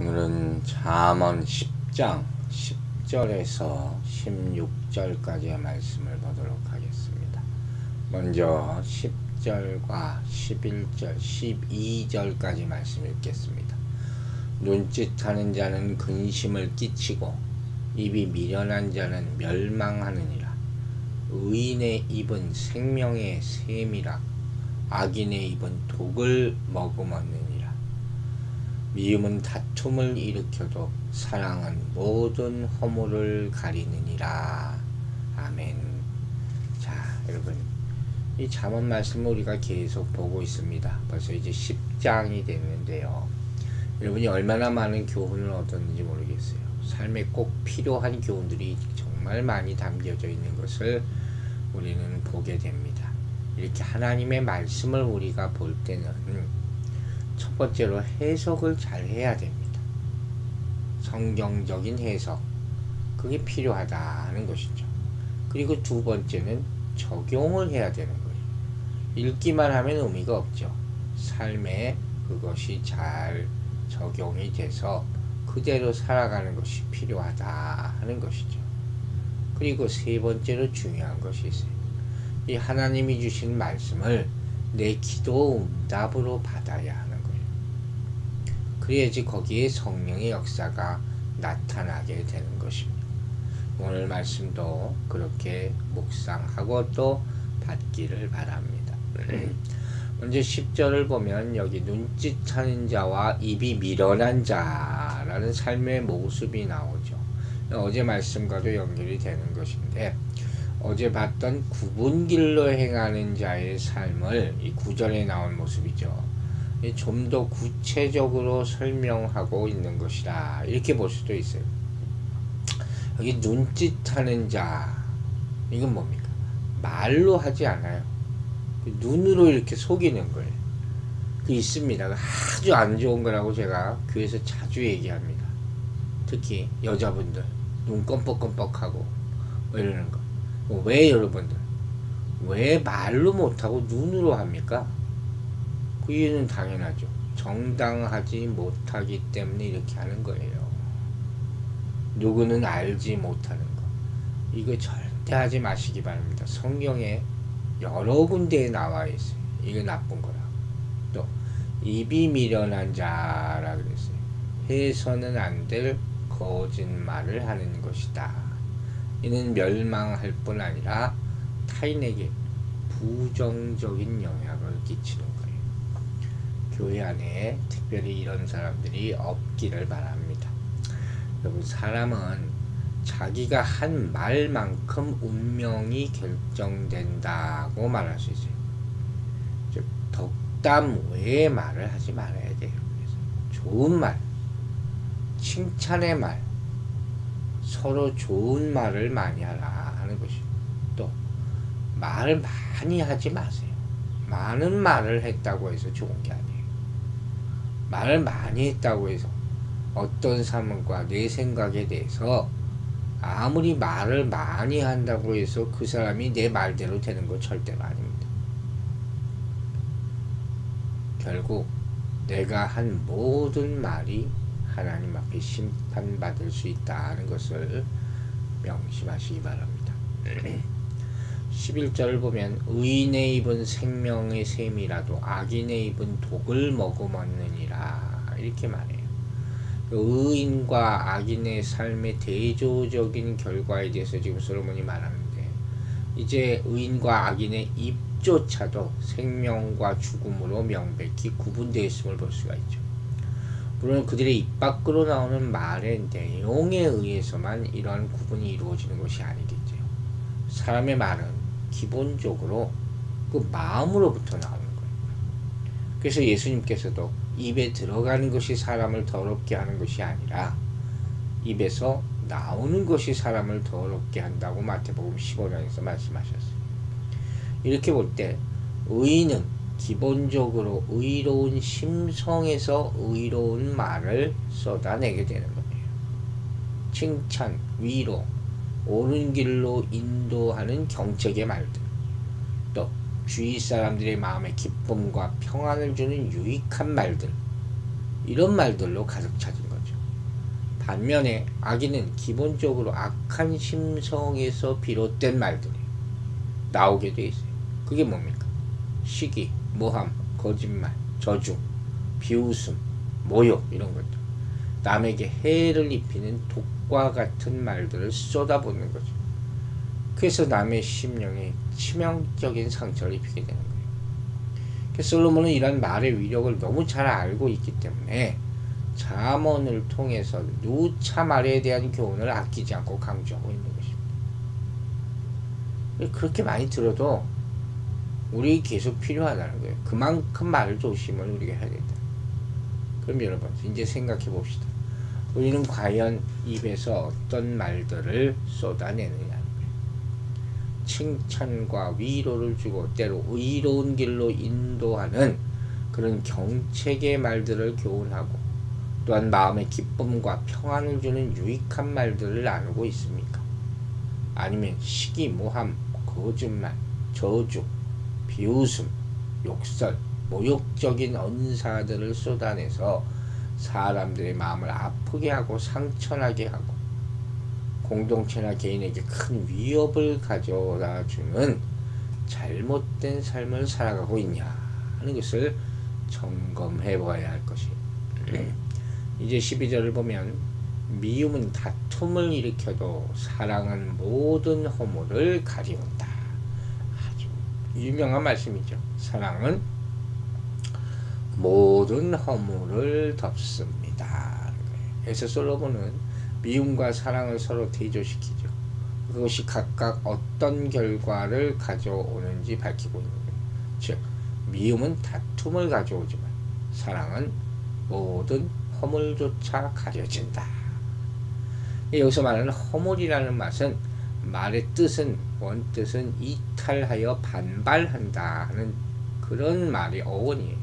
오늘은 잠언 10장 10절에서 16절까지의 말씀을 보도록 하겠습니다. 먼저 10절과 11절, 12절까지 말씀 읽겠습니다. 눈짓하는 자는 근심을 끼치고 입이 미련한 자는 멸망하느니라. 의인의 입은 생명의 샘이라. 악인의 입은 독을 머금었느니라. 미움은 다툼을 일으켜도 사랑은 모든 허물을 가리느니라. 아멘. 자, 여러분, 이 잠언 말씀을 우리가 계속 보고 있습니다. 벌써 이제 10장이 됐는데요. 여러분이 얼마나 많은 교훈을 얻었는지 모르겠어요. 삶에 꼭 필요한 교훈들이 정말 많이 담겨져 있는 것을 우리는 보게 됩니다. 이렇게 하나님의 말씀을 우리가 볼 때는 첫 번째로 해석을 잘 해야 됩니다. 성경적인 해석, 그게 필요하다는 것이죠. 그리고 두 번째는 적용을 해야 되는 거예요. 읽기만 하면 의미가 없죠. 삶에 그것이 잘 적용이 돼서 그대로 살아가는 것이 필요하다 하는 것이죠. 그리고 세 번째로 중요한 것이 있어요. 이 하나님이 주신 말씀을 내 기도 응답으로 받아야 하는 거예요. 그래야지 거기에 성령의 역사가 나타나게 되는 것입니다. 오늘 말씀도 그렇게 묵상하고 또 받기를 바랍니다. 먼저 10절을 보면 여기 눈짓하는 자와 입이 미련한 자라는 삶의 모습이 나오죠. 어제 말씀과도 연결이 되는 것인데, 어제 봤던 굽은 길로 행하는 자의 삶을 이 9절에 나온 모습이죠. 좀 더 구체적으로 설명하고 있는 것이다, 이렇게 볼 수도 있어요. 여기 눈짓하는 자, 이건 뭡니까? 말로 하지 않아요. 눈으로 이렇게 속이는 거예요. 그 있습니다. 아주 안 좋은 거라고 제가 교회에서 자주 얘기합니다. 특히 여자분들 눈 껌뻑껌뻑하고 뭐 이러는 거. 왜 여러분들 왜 말로 못하고 눈으로 합니까? 그 이유는 당연하죠. 정당하지 못하기 때문에 이렇게 하는 거예요. 누구는 알지 못하는 거. 이거 절대 하지 마시기 바랍니다. 성경에 여러 군데에 나와 있어요. 이거 나쁜 거라. 또 입이 미련한 자라 그랬어요. 해서는 안 될 거짓말을 하는 것이다. 이는 멸망할 뿐 아니라 타인에게 부정적인 영향을 끼치는 거예요. 교회 안에 특별히 이런 사람들이 없기를 바랍니다. 여러분, 사람은 자기가 한 말만큼 운명이 결정된다고 말할 수 있어요. 즉, 덕담 외의 말을 하지 말아야 돼요. 그래서 좋은 말, 칭찬의 말, 서로 좋은 말을 많이 하라 하는 것이죠. 또 말을 많이 하지 마세요. 많은 말을 했다고 해서 좋은 게 아니에요. 말을 많이 했다고 해서 어떤 사람과 내 생각에 대해서 아무리 말을 많이 한다고 해서 그 사람이 내 말대로 되는 건 절대로 아닙니다. 결국 내가 한 모든 말이 하나님 앞에 심판받을 수 있다는 것을 명심하시기 바랍니다. 11절을 보면 의인의 입은 생명의 샘이라도 악인의 입은 독을 머금었느니라, 이렇게 말해요. 의인과 악인의 삶의 대조적인 결과에 대해서 지금 솔로몬이 말하는데, 이제 의인과 악인의 입조차도 생명과 죽음으로 명백히 구분되어 있음을 볼 수가 있죠. 물론 그들의 입 밖으로 나오는 말의 내용에 의해서만 이러한 구분이 이루어지는 것이 아니겠죠. 사람의 말은 기본적으로 그 마음으로부터 나오는 거예요. 그래서 예수님께서도 입에 들어가는 것이 사람을 더럽게 하는 것이 아니라 입에서 나오는 것이 사람을 더럽게 한다고 마태복음 15장에서 말씀하셨어요. 이렇게 볼 때 의인은 기본적으로 의로운 심성에서 의로운 말을 쏟아내게 되는 거예요. 칭찬, 위로, 옳은 길로 인도하는 경책의 말들, 또 주위 사람들의 마음에 기쁨과 평안을 주는 유익한 말들, 이런 말들로 가득 차진 거죠. 반면에 악인은 기본적으로 악한 심성에서 비롯된 말들이 나오게 돼 있어요. 그게 뭡니까? 시기, 모함, 거짓말, 저주, 비웃음, 모욕 이런 것들. 남에게 해를 입히는 독과 같은 말들을 쏟아붓는 거죠. 그래서 남의 심령에 치명적인 상처를 입히게 되는 거예요. 그래서 솔로몬은 이런 말의 위력을 너무 잘 알고 있기 때문에 잠언을 통해서 누차 말에 대한 교훈을 아끼지 않고 강조하고 있는 것입니다. 그렇게 많이 들어도 우리 계속 필요하다는 거예요. 그만큼 말을 조심을 우리가 해야겠다. 그럼 여러분 이제 생각해 봅시다. 우리는 과연 입에서 어떤 말들을 쏟아내느냐는 거예요. 칭찬과 위로를 주고 때로 의로운 길로 인도하는 그런 경책의 말들을 교훈하고 또한 마음의 기쁨과 평안을 주는 유익한 말들을 나누고 있습니까? 아니면 시기, 모함, 거짓말, 저주, 비웃음, 욕설, 모욕적인 언사들을 쏟아내서 사람들의 마음을 아프게 하고 상처나게 하고 공동체나 개인에게 큰 위협을 가져다 주는 잘못된 삶을 살아가고 있냐 하는 것을 점검해 봐야 할 것이에요. 이제 12절을 보면 미움은 다툼을 일으켜도 사랑은 모든 허물을 가리운다. 아주 유명한 말씀이죠. 사랑은 모든 허물을 덮습니다. 그래서 솔로몬은 미움과 사랑을 서로 대조시키죠. 그것이 각각 어떤 결과를 가져오는지 밝히고 있는 거예요. 즉 미움은 다툼을 가져오지만 사랑은 모든 허물조차 가려진다. 여기서 말하는 허물이라는 맛은 말의 뜻은 원뜻은 이탈하여 반발한다 하는 그런 말의 어원이에요.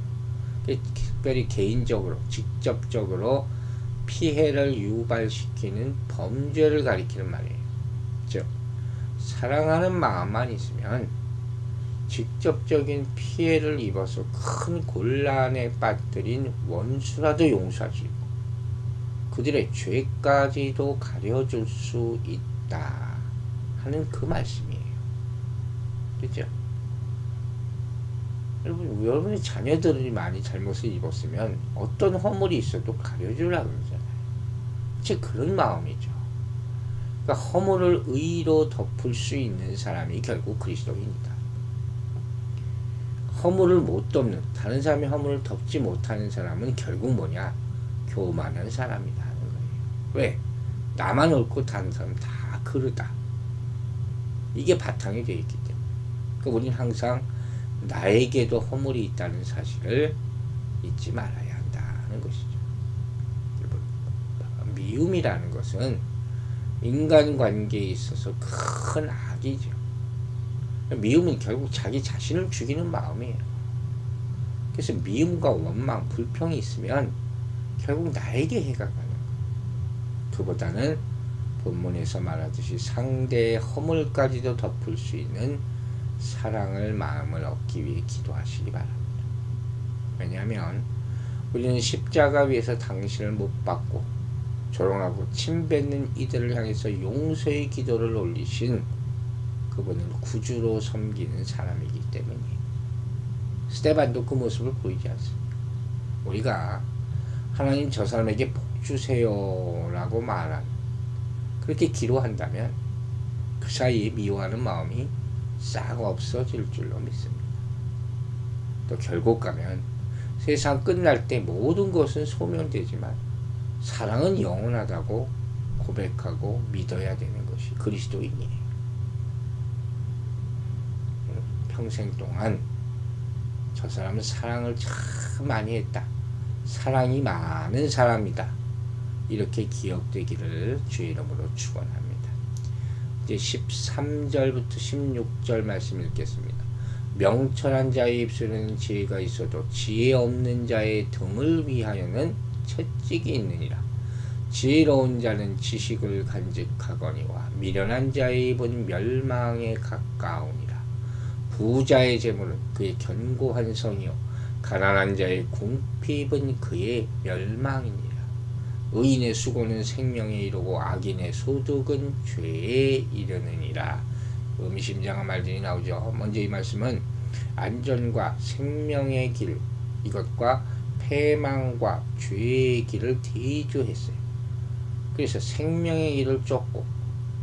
특별히 개인적으로 직접적으로 피해를 유발시키는 범죄를 가리키는 말이에요. 즉 사랑하는 마음만 있으면 직접적인 피해를 입어서 큰 곤란에 빠뜨린 원수라도 용서할 수 있고 그들의 죄까지도 가려줄 수 있다 하는 그 말씀이에요. 그렇죠? 여러분의 자녀들이 많이 잘못을 입었으면 어떤 허물이 있어도 가려주려고 그러잖아요. 즉 그런 마음이죠. 그러니까 허물을 의로 덮을 수 있는 사람이 결국 그리스도인이다. 허물을 못 덮는, 다른 사람의 허물을 덮지 못하는 사람은 결국 뭐냐? 교만한 사람이다 하는 거예요. 왜? 나만 옳고 다른 사람 다 그르다. 이게 바탕이 되어 있기 때문에. 그러니까 우리는 항상 나에게도 허물이 있다는 사실을 잊지 말아야 한다는 것이죠. 미움이라는 것은 인간관계에 있어서 큰 악이죠. 미움은 결국 자기 자신을 죽이는 마음이에요. 그래서 미움과 원망, 불평이 있으면 결국 나에게 해가 가는 거예요. 그보다는 본문에서 말하듯이 상대의 허물까지도 덮을 수 있는 사랑을 마음을 얻기 위해 기도하시기 바랍니다. 왜냐하면 우리는 십자가 위에서 당신을 못 받고 조롱하고 침뱉는 이들을 향해서 용서의 기도를 올리신 그분을 구주로 섬기는 사람이기 때문이에요. 스데반도 그 모습을 보이지 않습니까? 우리가 하나님 저 사람에게 복 주세요 라고 말한 그렇게 기도한다면 그 사이에 미워하는 마음이 싹 없어질 줄로 믿습니다. 또 결국 가면 세상 끝날 때 모든 것은 소멸되지만 사랑은 영원하다고 고백하고 믿어야 되는 것이 그리스도인이에요. 평생 동안 저 사람은 사랑을 참 많이 했다. 사랑이 많은 사람이다. 이렇게 기억되기를 주의 이름으로 축원합니다. 이제 13절부터 16절 말씀 읽겠습니다. 명철한 자의 입술에는 지혜가 있어도 지혜 없는 자의 등을 위하여는 채찍이 있느니라. 지혜로운 자는 지식을 간직하거니와 미련한 자의 입은 멸망에 가까우니라. 부자의 재물은 그의 견고한 성이요 가난한 자의 궁핍은 그의 멸망이니라. 의인의 수고는 생명에 이르고 악인의 소득은 죄에 이르느니라. 의미심장한 말들이 나오죠. 먼저 이 말씀은 안전과 생명의 길, 이것과 패망과 죄의 길을 대조했어요. 그래서 생명의 길을 쫓고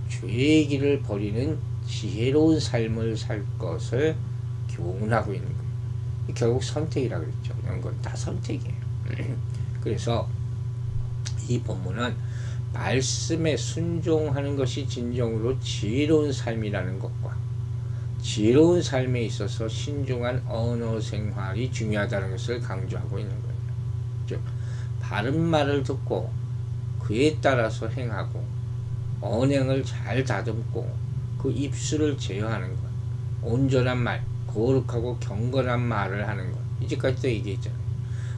죄의 길을 버리는 지혜로운 삶을 살 것을 교훈하고 있는 거예요. 결국 선택이라고 그랬죠. 이런 건 다 선택이에요. 그래서 이 본문은 말씀에 순종하는 것이 진정으로 지혜로운 삶이라는 것과 지혜로운 삶에 있어서 신중한 언어 생활이 중요하다는 것을 강조하고 있는 거예요. 즉, 바른 말을 듣고 그에 따라서 행하고 언행을 잘 다듬고 그 입술을 제어하는 것, 온전한 말, 거룩하고 경건한 말을 하는 것, 이제까지도 얘기했잖아요.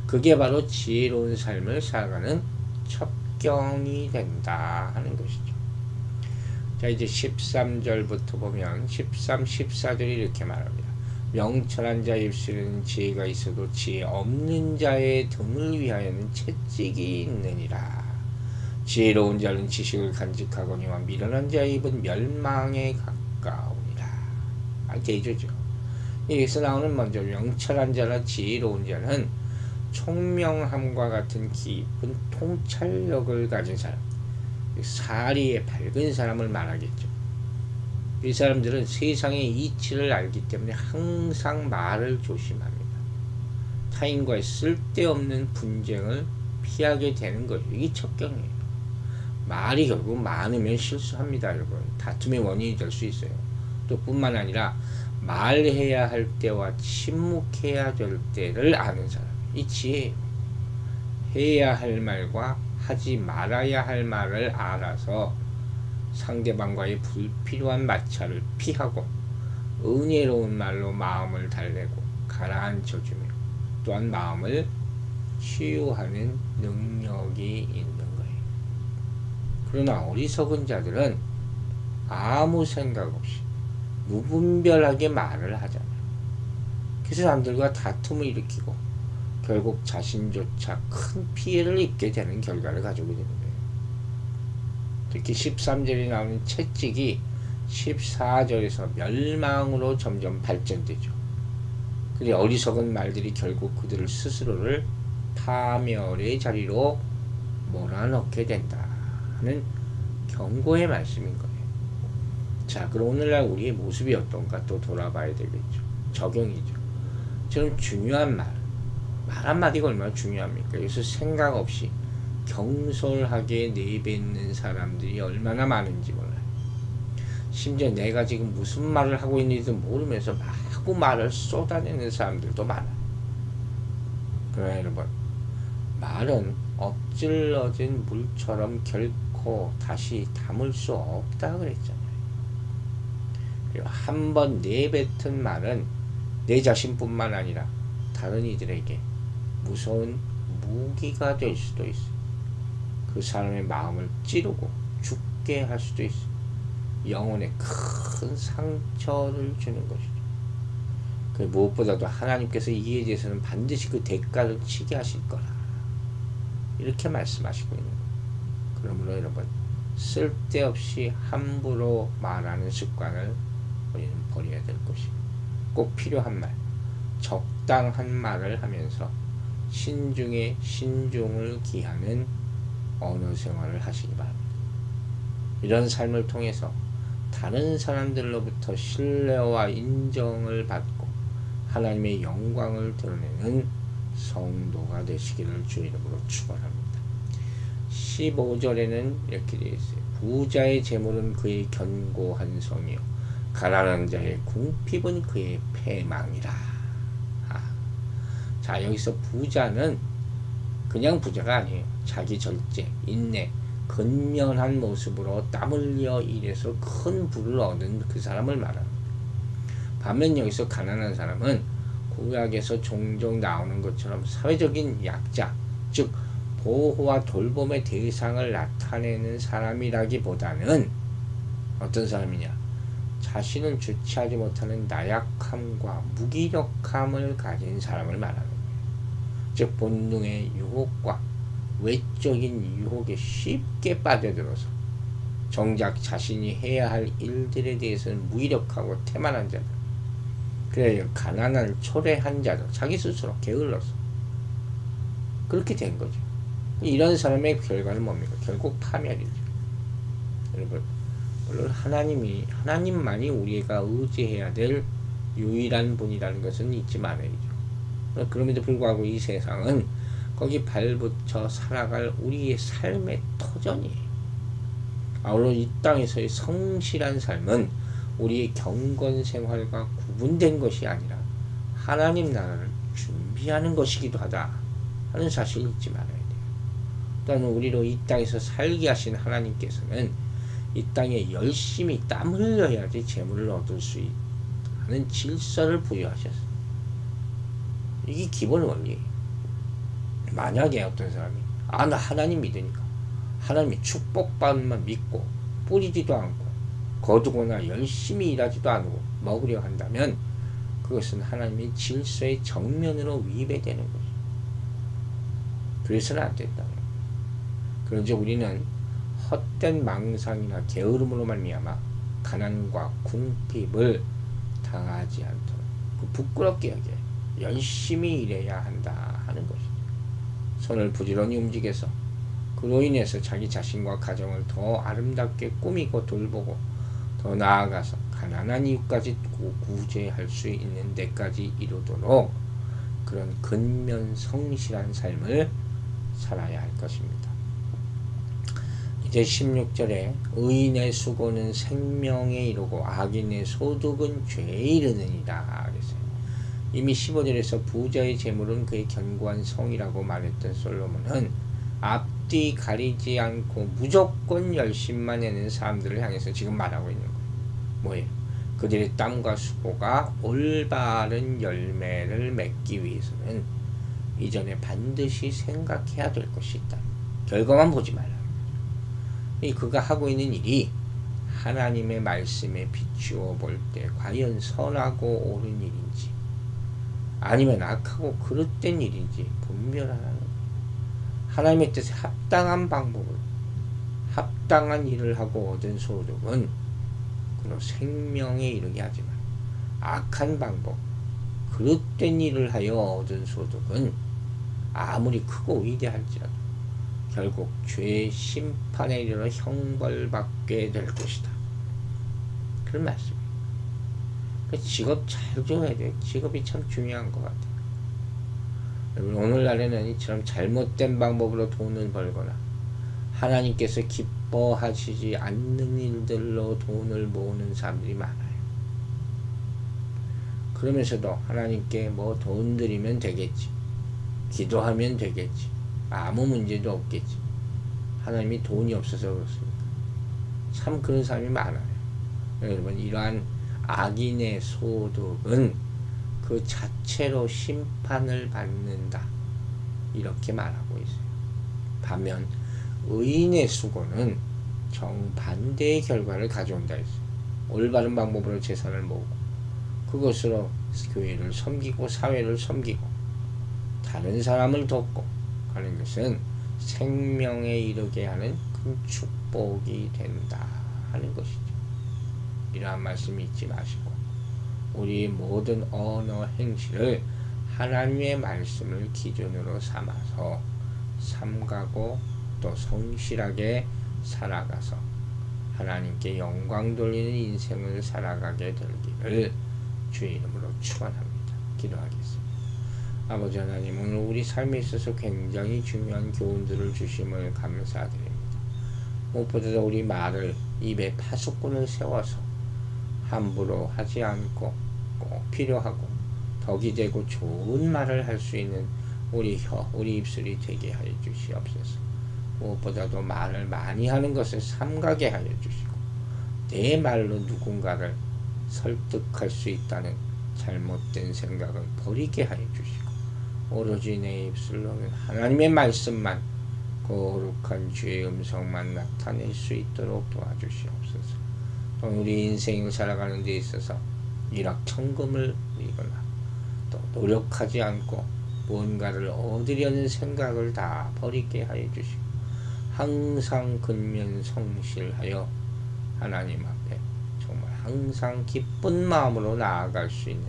그게 바로 지혜로운 삶을 살아가는 첩경이 된다 하는 것이죠. 자, 이제 13절부터 보면 13, 14절이 이렇게 말합니다. 명철한 자의 입술에는 지혜가 있어도 지혜 없는 자의 등을 위하여는 채찍이 있느니라. 지혜로운 자는 지식을 간직하거니와 미련한 자의 입은 멸망에 가까우니라. 대조죠. 여기서 나오는 먼저 명철한 자나 지혜로운 자는 총명함과 같은 깊은 통찰력을 가진 사람, 사리에 밝은 사람을 말하겠죠. 이 사람들은 세상의 이치를 알기 때문에 항상 말을 조심합니다. 타인과의 쓸데없는 분쟁을 피하게 되는 거죠. 이게 첩경이에요. 말이 결국 많으면 실수합니다, 여러분. 다툼의 원인이 될 수 있어요. 또 뿐만 아니라 말해야 할 때와 침묵해야 될 때를 아는 사람, 이 지혜예요. 해야 할 말과 하지 말아야 할 말을 알아서 상대방과의 불필요한 마찰을 피하고 은혜로운 말로 마음을 달래고 가라앉혀주며 또한 마음을 치유하는 능력이 있는 거예요. 그러나 어리석은 자들은 아무 생각 없이 무분별하게 말을 하잖아요. 그래서 남들과 다툼을 일으키고 결국 자신조차 큰 피해를 입게 되는 결과를 가지고 있는 거예요. 특히 13절에 나오는 채찍이 14절에서 멸망으로 점점 발전되죠. 그리고 어리석은 말들이 결국 그들을 스스로를 파멸의 자리로 몰아넣게 된다는 경고의 말씀인 거예요. 자, 그럼 오늘날 우리의 모습이 어떤가 또 돌아봐야 되겠죠. 적용이죠. 저는 중요한 말 한마디가 얼마나 중요합니까? 여기서 생각 없이 경솔하게 내뱉는 사람들이 얼마나 많은지 몰라요. 심지어 내가 지금 무슨 말을 하고 있는지도 모르면서 마구 말을 쏟아내는 사람들도 많아요. 그러나 여러분, 말은 엎질러진 물처럼 결코 다시 담을 수 없다 그랬잖아요. 그리고 한번 내뱉은 말은 내 자신뿐만 아니라 다른 이들에게 무서운 무기가 될 수도 있어요. 그 사람의 마음을 찌르고 죽게 할 수도 있어요. 영혼에 큰 상처를 주는 것이죠. 그 무엇보다도 하나님께서 이에 대해서는 반드시 그 대가를 치게 하실 거라, 이렇게 말씀하시고 있는 거예요. 그러므로 여러분, 쓸데없이 함부로 말하는 습관을 우리는 버려야 될 것이고, 꼭 필요한 말, 적당한 말을 하면서 신중에 신중을 기하는 언어 생활을 하시기 바랍니다. 이런 삶을 통해서 다른 사람들로부터 신뢰와 인정을 받고 하나님의 영광을 드러내는 성도가 되시기를 주 이름으로 축원합니다. 15절에는 이렇게 되어 있어요. 부자의 재물은 그의 견고한 성이요 가난한 자의 궁핍은 그의 패망이라. 자, 여기서 부자는 그냥 부자가 아니에요. 자기 절제, 인내, 근면한 모습으로 땀 흘려 일해서 큰 부를 얻은 그 사람을 말합니다. 반면 여기서 가난한 사람은 구약에서 종종 나오는 것처럼 사회적인 약자, 즉 보호와 돌봄의 대상을 나타내는 사람이라기보다는 어떤 사람이냐? 자신을 주체하지 못하는 나약함과 무기력함을 가진 사람을 말하는 거예요. 즉 본능의 유혹과 외적인 유혹에 쉽게 빠져들어서 정작 자신이 해야 할 일들에 대해서는 무기력하고 태만한 자들, 그래야 가난한 초래한 자들, 자기 스스로 게을러서 그렇게 된 거죠. 이런 사람의 결과는 뭡니까? 결국 파멸이죠. 여러분, 물론 하나님만이 우리가 의지해야 될 유일한 분이라는 것은 잊지 말아야죠. 그럼에도 불구하고 이 세상은 거기 발붙여 살아갈 우리의 삶의 터전이에요. 아울러 이 땅에서의 성실한 삶은 우리의 경건 생활과 구분된 것이 아니라 하나님 나라를 준비하는 것이기도 하다 하는 사실을 잊지 말아야 돼요. 또한 우리로 이 땅에서 살게 하신 하나님께서는 이 땅에 열심히 땀 흘려야지 재물을 얻을 수 있는 질서를 부여하셨어요. 이게 기본 원리예요. 만약에 어떤 사람이 나 하나님 믿으니까 하나님이 축복받만 믿고 뿌리지도 않고 거두거나 열심히 일하지도 않고 먹으려 한다면 그것은 하나님의 질서의 정면으로 위배되는 거죠. 그래서는 안 된다. 그런지 우리는 헛된 망상이나 게으름으로 말미암아 가난과 궁핍을 당하지 않도록 부끄럽게 여겨 열심히 일해야 한다 하는 것이죠. 손을 부지런히 움직여서 그로 인해서 자기 자신과 가정을 더 아름답게 꾸미고 돌보고 더 나아가서 가난한 이웃까지 구제할 수 있는 데까지 이루도록 그런 근면 성실한 삶을 살아야 할 것입니다. 이제 16절에 의인의 수고는 생명에 이르고 악인의 소득은 죄에 이르느니라 그랬어요. 이미 15절에서 부자의 재물은 그의 견고한 성이라고 말했던 솔로몬은 앞뒤 가리지 않고 무조건 열심만 내는 사람들을 향해서 지금 말하고 있는 거예요. 뭐예요? 그들의 땀과 수고가 올바른 열매를 맺기 위해서는 이전에 반드시 생각해야 될 것이 있다. 결과만 보지 말라. 그가 하고 있는 일이 하나님의 말씀에 비추어 볼 때 과연 선하고 옳은 일인지 아니면 악하고 그릇된 일인지 분별하라는 거예요. 하나님의 뜻에 합당한 방법을 합당한 일을 하고 얻은 소득은 그로 생명에 이르게 하지만 악한 방법 그릇된 일을 하여 얻은 소득은 아무리 크고 위대할지라도 결국 죄의 심판에 이르러 형벌받게 될 것이다. 그런 말씀이에요. 직업 잘 정해야 돼요. 직업이 참 중요한 것 같아요. 여러분, 오늘날에는 이처럼 잘못된 방법으로 돈을 벌거나 하나님께서 기뻐하시지 않는 일들로 돈을 모으는 사람들이 많아요. 그러면서도 하나님께 뭐 돈 드리면 되겠지, 기도하면 되겠지, 아무 문제도 없겠지. 하나님이 돈이 없어서 그렇습니까? 참 그런 사람이 많아요. 여러분, 이러한 악인의 소득은 그 자체로 심판을 받는다, 이렇게 말하고 있어요. 반면 의인의 수고는 정반대의 결과를 가져온다 했어요. 올바른 방법으로 재산을 모으고 그것으로 교회를 섬기고 사회를 섬기고 다른 사람을 돕고 하는 것은 생명에 이르게 하는 큰 축복이 된다 하는 것이죠. 이러한 말씀 잊지 마시고 우리 모든 언어 행실을 하나님의 말씀을 기준으로 삼아서 삼가고 또 성실하게 살아가서 하나님께 영광 돌리는 인생을 살아가게 되기를 주의 이름으로 축원합니다. 기도하겠습니다. 아버지 하나님, 오늘 우리 삶에 있어서 굉장히 중요한 교훈들을 주심을 감사드립니다. 무엇보다도 우리 말을 입에 파수꾼을 세워서 함부로 하지 않고 꼭 필요하고 덕이 되고 좋은 말을 할 수 있는 우리 혀, 우리 입술이 되게 하여 주시옵소서. 무엇보다도 말을 많이 하는 것을 삼가게 하여 주시고 내 말로 누군가를 설득할 수 있다는 잘못된 생각을 버리게 하여 주시고 오로지 내 입술로는 하나님의 말씀만, 거룩한 주의 음성만 나타낼 수 있도록 도와주시옵소서. 또 우리 인생을 살아가는 데 있어서 일확천금을 이거나 또 노력하지 않고 무언가를 얻으려는 생각을 다 버리게 하여 주시고 항상 근면 성실하여 하나님 앞에 정말 항상 기쁜 마음으로 나아갈 수 있는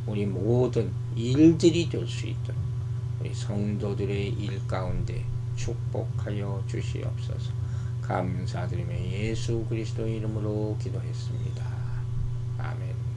우리 모든 일들이 될 수 있도록 우리 성도들의 일 가운데 축복하여 주시옵소서. 감사드리며 예수 그리스도 이름으로 기도했습니다. 아멘.